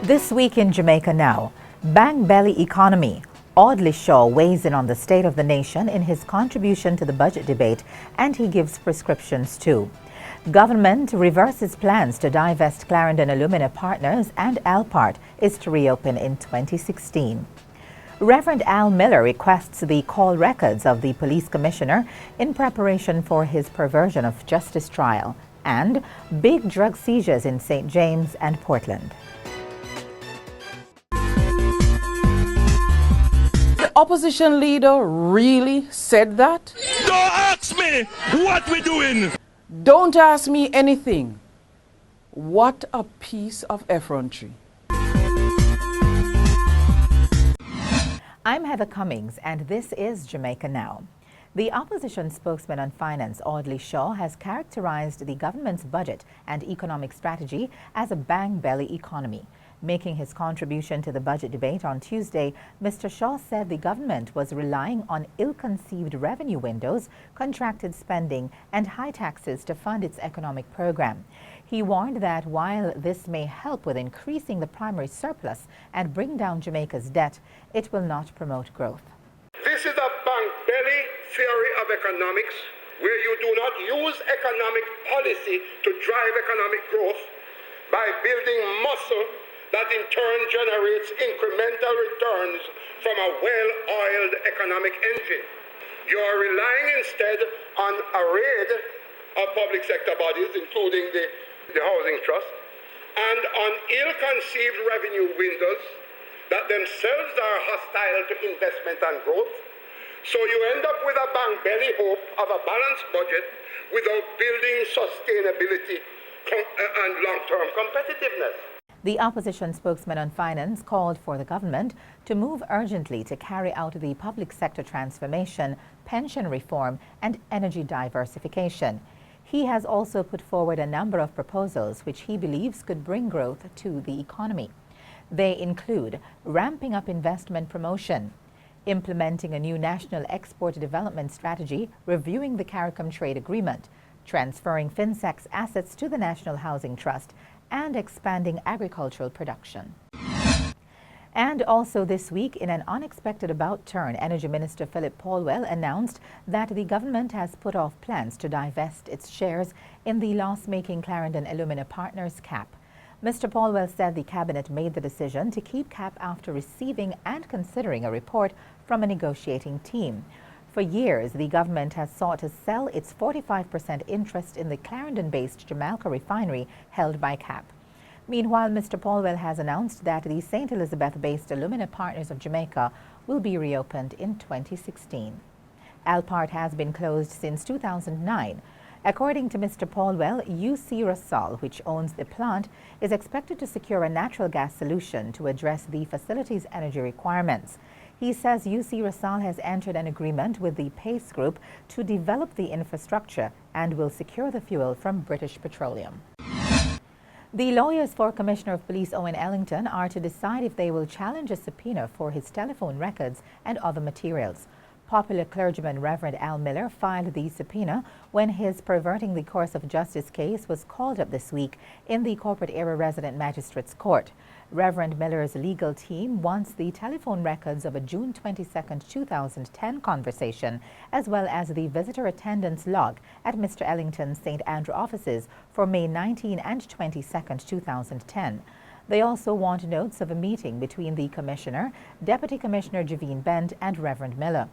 This week in Jamaica Now, Bankbelly Economy. Audley Shaw weighs in on the state of the nation in his contribution to the budget debate, and he gives prescriptions too. Government reverses plans to divest Clarendon Alumina Partners, and Alpart is to reopen in 2016. Reverend Al Miller requests the call records of the police commissioner in preparation for his perversion of justice trial, and big drug seizures in St. James and Portland. The opposition leader really said that? Don't ask me what we're doing. Don't ask me anything. What a piece of effrontery. I'm Heather Cummings, and this is Jamaica Now. The opposition spokesman on finance, Audley Shaw, has characterized the government's budget and economic strategy as a Bangbelly economy. Making his contribution to the budget debate on Tuesday, Mr. Shaw said the government was relying on ill-conceived revenue windows, contracted spending, and high taxes to fund its economic program. He warned that while this may help with increasing the primary surplus and bring down Jamaica's debt, it will not promote growth. This is a Bankbelly theory of economics, where you do not use economic policy to drive economic growth by building muscle that in turn generates incremental returns from a well-oiled economic engine. You are relying instead on a raid of public sector bodies, including the Housing Trust, and on ill-conceived revenue windows that themselves are hostile to investment and growth. So you end up with a Bankbelly hope of a balanced budget without building sustainability and long-term competitiveness. The opposition spokesman on finance called for the government to move urgently to carry out the public sector transformation, pension reform, and energy diversification. He has also put forward a number of proposals which he believes could bring growth to the economy. They include ramping up investment promotion, implementing a new national export development strategy, reviewing the CARICOM trade agreement, transferring FinSec's assets to the National Housing Trust, and expanding agricultural production. And also this week, in an unexpected about-turn, Energy Minister Philip Paulwell announced that the government has put off plans to divest its shares in the loss-making Clarendon Alumina Partners CAP. Mr. Paulwell said the cabinet made the decision to keep CAP after receiving and considering a report from a negotiating team. For years, the government has sought to sell its 45% interest in the Clarendon-based JAMAICA refinery held by CAP. Meanwhile, Mr. Paulwell has announced that the St. Elizabeth-based Alumina Partners of Jamaica will be reopened in 2016. Alpart has been closed since 2009. According to Mr. Paulwell, UC Russell, which owns the plant, is expected to secure a natural gas solution to address the facility's energy requirements. He says UC Russell has entered an agreement with the PACE Group to develop the infrastructure and will secure the fuel from British Petroleum. The lawyers for Commissioner of Police Owen Ellington are to decide if they will challenge a subpoena for his telephone records and other materials. Popular clergyman Reverend Al Miller filed the subpoena when his perverting the course of justice case was called up this week in the corporate area resident magistrate's court. Reverend Miller's legal team wants the telephone records of a June 22, 2010 conversation, as well as the visitor attendance log at Mr. Ellington's St. Andrew offices for May 19 and 22, 2010. They also want notes of a meeting between the Commissioner, Deputy Commissioner Javine Bent, and Reverend Miller.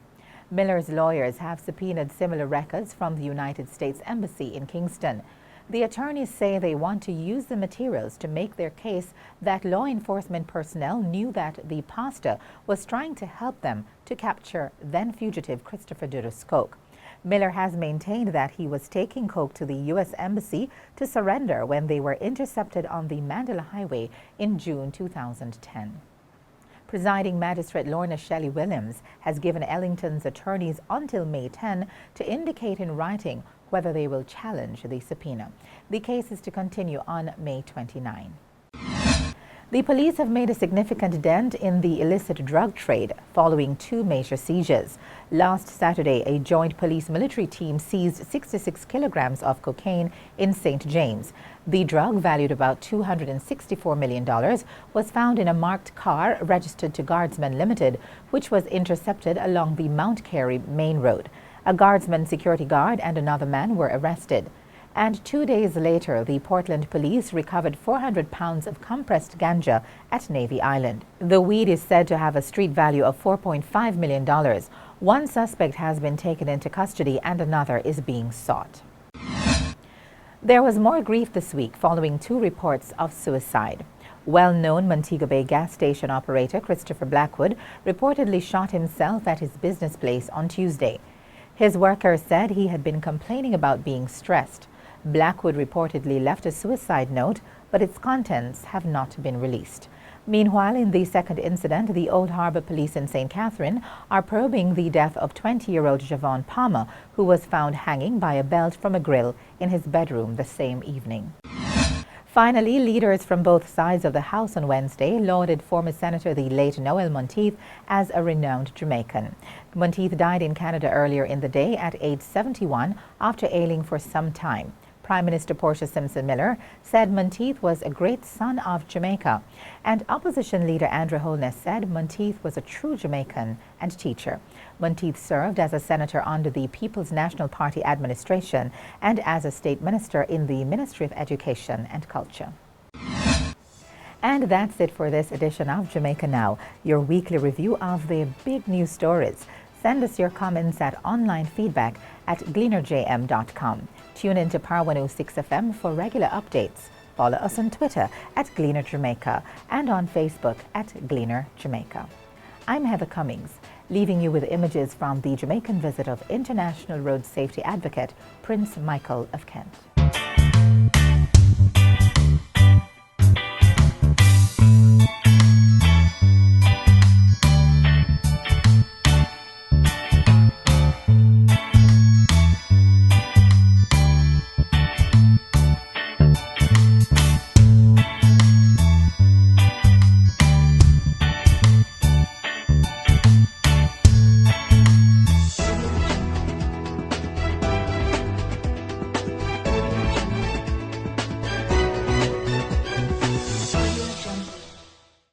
Miller's lawyers have subpoenaed similar records from the United States Embassy in Kingston. The attorneys say they want to use the materials to make their case that law enforcement personnel knew that the pastor was trying to help them to capture then-fugitive Christopher Dudas Coke. Miller has maintained that he was taking coke to the U.S. Embassy to surrender when they were intercepted on the Mandela Highway in June 2010. Presiding Magistrate Lorna Shelley Williams has given Ellington's attorneys until May 10 to indicate in writing whether they will challenge the subpoena. The case is to continue on May 29. The police have made a significant dent in the illicit drug trade following 2 major seizures. Last Saturday, a joint police-military team seized 66 kilograms of cocaine in St. James. The drug, valued about $264 million, was found in a marked car registered to Guardsmen Limited, which was intercepted along the Mount Carey main road. A Guardsman security guard and another man were arrested. And 2 days later, the Portland police recovered 400 pounds of compressed ganja at Navy Island. The weed is said to have a street value of $4.5 million. One suspect has been taken into custody and another is being sought. There was more grief this week following 2 reports of suicide. Well-known Montego Bay gas station operator Christopher Blackwood reportedly shot himself at his business place on Tuesday. His workers said he had been complaining about being stressed. Blackwood reportedly left a suicide note, but its contents have not been released. Meanwhile, in the second incident, the Old Harbour Police in St. Catherine are probing the death of 20-year-old Javon Palmer, who was found hanging by a belt from a grill in his bedroom the same evening. Finally, leaders from both sides of the House on Wednesday lauded former Senator the late Noel Monteith as a renowned Jamaican. Monteith died in Canada earlier in the day at age 71 after ailing for some time. Prime Minister Portia Simpson Miller said Monteith was a great son of Jamaica. And opposition leader Andrew Holness said Monteith was a true Jamaican and teacher. Monteith served as a senator under the People's National Party administration and as a state minister in the Ministry of Education and Culture. And that's it for this edition of Jamaica Now, your weekly review of the big news stories. Send us your comments at onlinefeedback@gleanerjm.com. Tune in to Power 106 FM for regular updates. Follow us on Twitter at Gleaner Jamaica and on Facebook at Gleaner Jamaica. I'm Heather Cummings, leaving you with images from the Jamaican visit of International Road Safety Advocate Prince Michael of Kent.